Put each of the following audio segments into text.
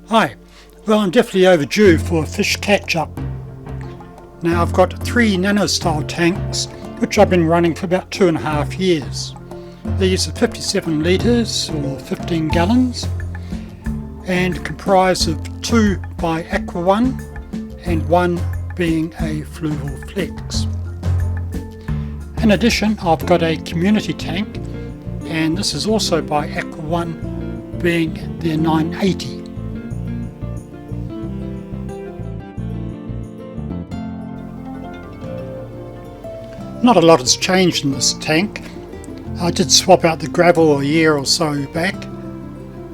Hi, well I'm definitely overdue for a fish catch-up. Now I've got 3 Nanos style tanks which I've been running for about 2.5 years. These are 57 litres or 15 gallons and comprise of 2 by Aqua 1 and 1 being a Fluval Flex. In addition, I've got a community tank, and this is also by Aqua 1 being their 980. Not a lot has changed in this tank. I did swap out the gravel a year or so back,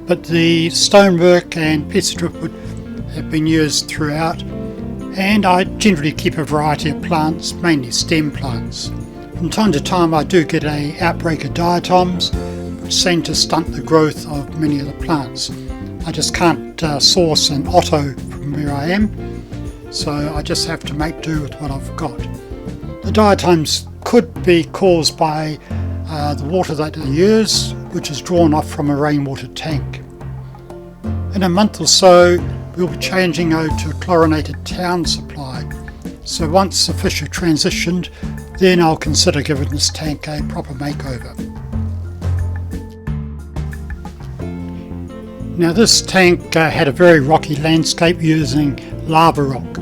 but the stonework and piece of driftwood have been used throughout, and I generally keep a variety of plants, mainly stem plants. From time to time I do get an outbreak of diatoms, which seem to stunt the growth of many of the plants. I just can't source an otto from where I am, so I just have to make do with what I've got. The diatoms could be caused by the water that I use, which is drawn off from a rainwater tank. In a month or so we'll be changing over to a chlorinated town supply, so once the fish are transitioned, then I'll consider giving this tank a proper makeover. Now this tank had a very rocky landscape using lava rock.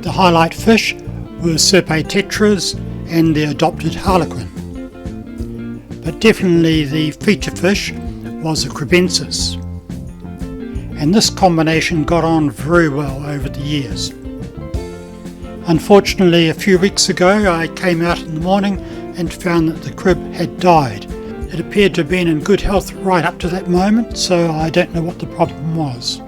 The highlight fish were Serpae tetras and their adopted harlequin. But definitely the feature fish was a crebensis. And this combination got on very well over the years. Unfortunately, a few weeks ago I came out in the morning and found that the crib had died. It appeared to have been in good health right up to that moment, so I don't know what the problem was.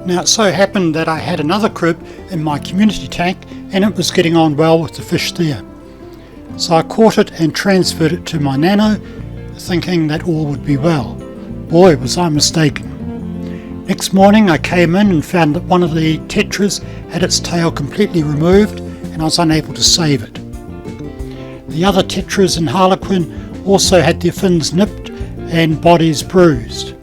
Now it so happened that I had another crib in my community tank and it was getting on well with the fish there. So I caught it and transferred it to my Nano, thinking that all would be well. Boy, was I mistaken. Next morning I came in and found that one of the tetras had its tail completely removed and I was unable to save it. The other tetras and harlequin also had their fins nipped and bodies bruised.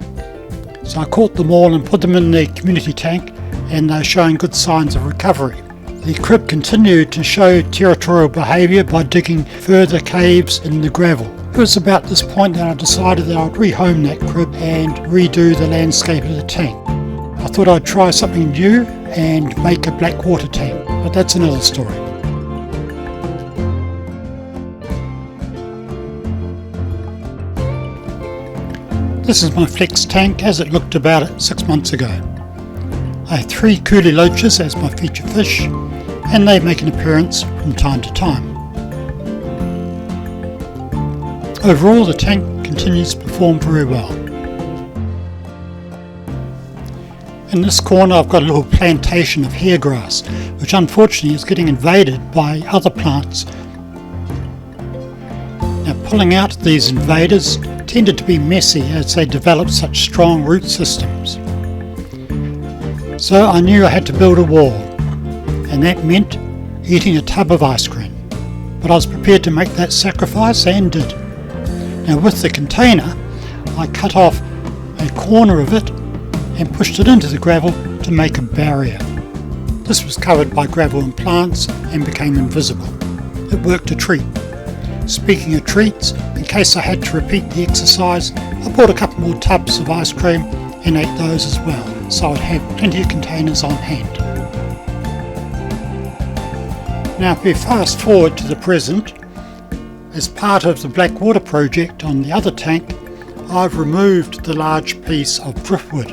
So I caught them all and put them in the community tank, and they're showing good signs of recovery. The crib continued to show territorial behaviour by digging further caves in the gravel. It was about this point that I decided that I would rehome that crib and redo the landscape of the tank. I thought I'd try something new and make a black water tank, but that's another story. This is my flex tank as it looked about 6 months ago. I have 3 coolie loaches as my feature fish, and they make an appearance from time to time. Overall, the tank continues to perform very well. In this corner I've got a little plantation of hairgrass, which unfortunately is getting invaded by other plants. Now pulling out these invaders tended to be messy as they developed such strong root systems. So I knew I had to build a wall, and that meant eating a tub of ice cream. But I was prepared to make that sacrifice and did. Now with the container, I cut off a corner of it and pushed it into the gravel to make a barrier. This was covered by gravel and plants and became invisible. It worked a treat. Speaking of treats, in case I had to repeat the exercise, I bought a couple more tubs of ice cream and ate those as well, so I'd have plenty of containers on hand. Now if we fast forward to the present, as part of the black water project on the other tank, I've removed the large piece of driftwood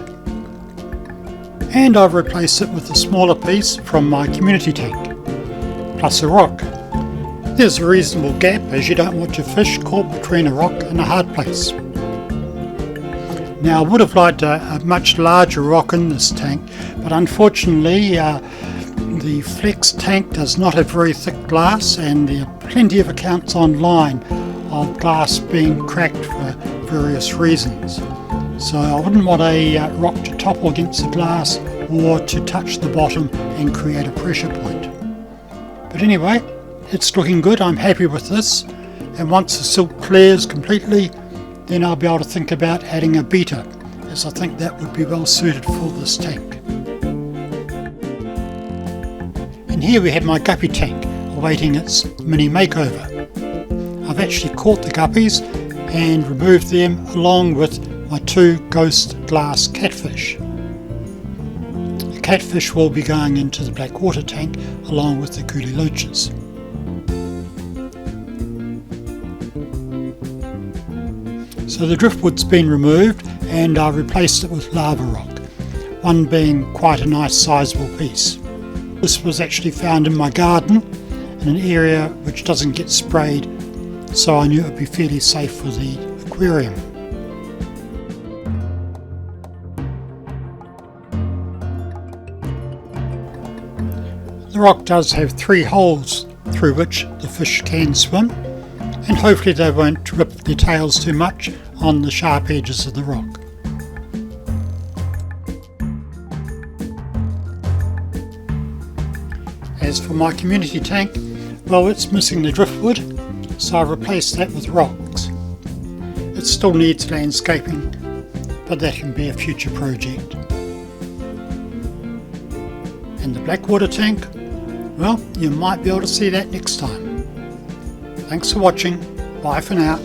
and I've replaced it with a smaller piece from my community tank, plus a rock. There's a reasonable gap as you don't want your fish caught between a rock and a hard place. Now I would have liked a much larger rock in this tank, but unfortunately the flex tank does not have very thick glass, and there are plenty of accounts online of glass being cracked for various reasons. So I wouldn't want a rock to topple against the glass or to touch the bottom and create a pressure point. But anyway, it's looking good. I'm happy with this, and once the silt clears completely, then I'll be able to think about adding a beater as I think that would be well suited for this tank. And here we have my guppy tank awaiting its mini makeover. I've actually caught the guppies and removed them along with my 2 ghost glass catfish. The catfish will be going into the black water tank along with the coolie loaches. So the driftwood's been removed and I've replaced it with lava rock, one being quite a nice sizable piece. This was actually found in my garden in an area which doesn't get sprayed, so I knew it would be fairly safe for the aquarium. The rock does have 3 holes through which the fish can swim, and hopefully they won't rip their tails too much on the sharp edges of the rock. As for my community tank, well, it's missing the driftwood, so I've replaced that with rocks. It still needs landscaping, but that can be a future project. And the black water tank, well, you might be able to see that next time. Thanks for watching. Bye for now.